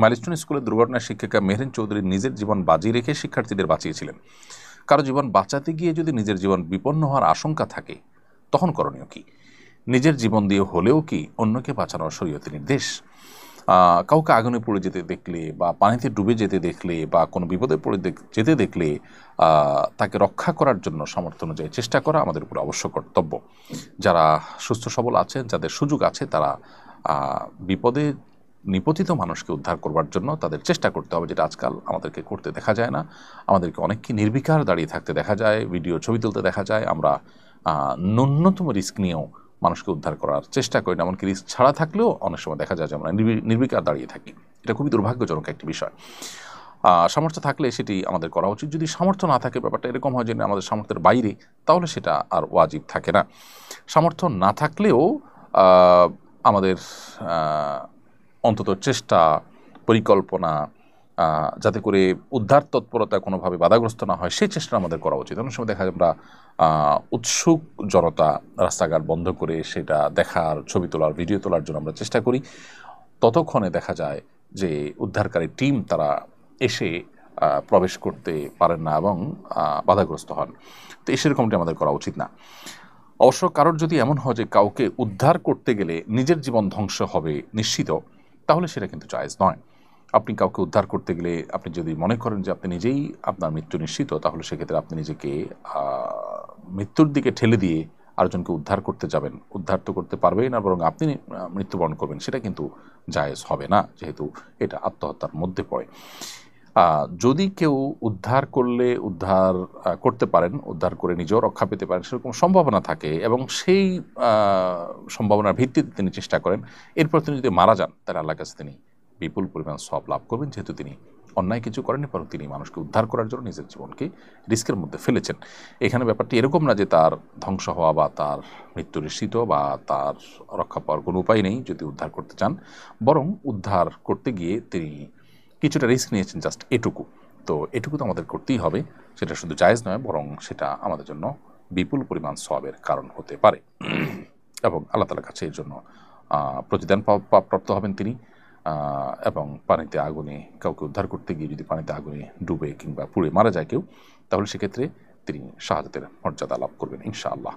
Milestone স্কুলের দুর্ঘটনার শিক্ষিকা মেহরিন চৌধুরী নিজের জীবন বাজি রেখে শিক্ষার্থীদের বাঁচিয়েছিলেন। কারো জীবন বাঁচাতে গিয়ে যদি নিজের জীবন বিপন্ন হওয়ার আশঙ্কা থাকে তখন করণীয় কি? নিজের জীবন দিয়ে হলেও কি অন্যকে বাঁচানোর শরীয়তের নির্দেশ? কাউকে আগুনে পড়ে যেতে দেখলে বা পানিতে ডুবে যেতে দেখলে বা কোনো বিপদে পড়ে যেতে দেখলে তাকে রক্ষা করার জন্য সামর্থ্য অনুযায়ী চেষ্টা করা আমাদের উপর অবশ্য কর্তব্য। যারা সুস্থ সবল আছেন, যাদের সুযোগ আছে, তারা বিপদে নিপতিত মানুষকে উদ্ধার করবার জন্য তাদের চেষ্টা করতে হবে, যেটা আজকাল আমাদেরকে করতে দেখা যায় না। আমাদেরকে অনেককে নির্বিকার দাঁড়িয়ে থাকতে দেখা যায়, ভিডিও ছবি তুলতে দেখা যায়। আমরা ন্যূনতম রিস্ক নিয়েও মানুষকে উদ্ধার করার চেষ্টা করি না, এমনকি রিস্ক ছাড়া থাকলেও অনেক সময় দেখা যায় যে আমরা নির্বিকার দাঁড়িয়ে থাকি। এটা খুবই দুর্ভাগ্যজনক একটি বিষয়। সামর্থ্য থাকলে সেটি আমাদের করা উচিত। যদি সামর্থ্য না থাকে, ব্যাপারটা এরকম হয় যে আমাদের সামর্থ্যের বাইরে, তাহলে সেটা আর ওয়াজিব থাকে না। সামর্থ্য না থাকলেও আমাদের অন্তত চেষ্টা, পরিকল্পনা, যাতে করে উদ্ধার তৎপরতা কোনোভাবে বাধাগ্রস্ত না হয়, সেই চেষ্টা আমাদের করা উচিত। অনেক সময় দেখা যায় আমরা উৎসুক জনতা রাস্তাঘাট বন্ধ করে সেটা দেখার, ছবি তোলার, ভিডিও তোলার জন্য আমরা চেষ্টা করি। ততক্ষণে দেখা যায় যে উদ্ধারকারী টিম তারা এসে প্রবেশ করতে পারেন না এবং বাধাগ্রস্ত হন। তো সেরকমটি আমাদের করা উচিত না। অবশ্য কারোর যদি এমন হয় যে কাউকে উদ্ধার করতে গেলে নিজের জীবন ধ্বংস হবে নিশ্চিত, তাহলে সেটা কিন্তু জায়েজ নয়। আপনি কাউকে উদ্ধার করতে গেলে আপনি যদি মনে করেন যে আপনি নিজেই আপনার মৃত্যু নিশ্চিত, তাহলে সেক্ষেত্রে আপনি নিজেকে মৃত্যুর দিকে ঠেলে দিয়ে আরেকজনকে উদ্ধার করতে যাবেন, উদ্ধার তো করতে পারবেই না, বরং আপনি মৃত্যুবরণ করবেন, সেটা কিন্তু জায়েজ হবে না, যেহেতু এটা আত্মহত্যার মধ্যে পড়ে। যদি কেউ উদ্ধার করলে উদ্ধার করতে পারেন, উদ্ধার করে নিজেও রক্ষা পেতে পারেন, সেরকম সম্ভাবনা থাকে এবং সেই সম্ভাবনার ভিত্তিতে তিনি চেষ্টা করেন, এরপর তিনি যদি মারা যান, তাহলে আল্লাহর কাছে তিনি বিপুল পরিমাণ সওয়াব লাভ করবেন, যেহেতু তিনি অন্যায় কিছু করেননি, বরং তিনি মানুষকে উদ্ধার করার জন্য নিজের জীবনকে রিস্কের মধ্যে ফেলেছেন। এখানে ব্যাপারটি এরকম না যে তার ধ্বংস হওয়া বা তার মৃত্যু নিশ্চিত বা তার রক্ষা পাওয়ার কোনো উপায় নেই যদি উদ্ধার করতে চান, বরং উদ্ধার করতে গিয়ে তিনি কিছুটা রিস্ক নিয়েছেন, জাস্ট এটুকু। তো এটুকু তো আমাদের করতেই হবে, সেটা শুধু জায়েজ নয়, বরং সেটা আমাদের জন্য বিপুল পরিমাণ সওয়াবের কারণ হতে পারে এবং আল্লাহ তাআলার কাছে এর জন্য প্রতিদান প্রাপ্ত হবেন তিনি। এবং পানিতে আগুনে কাউকে উদ্ধার করতে গিয়ে যদি পানিতে আগুনে ডুবে কিংবা পুড়ে মারা যায় কেউ, তাহলে সেক্ষেত্রে তিনি শাহাদাতের মর্যাদা লাভ করবেন ইনশাআল্লাহ।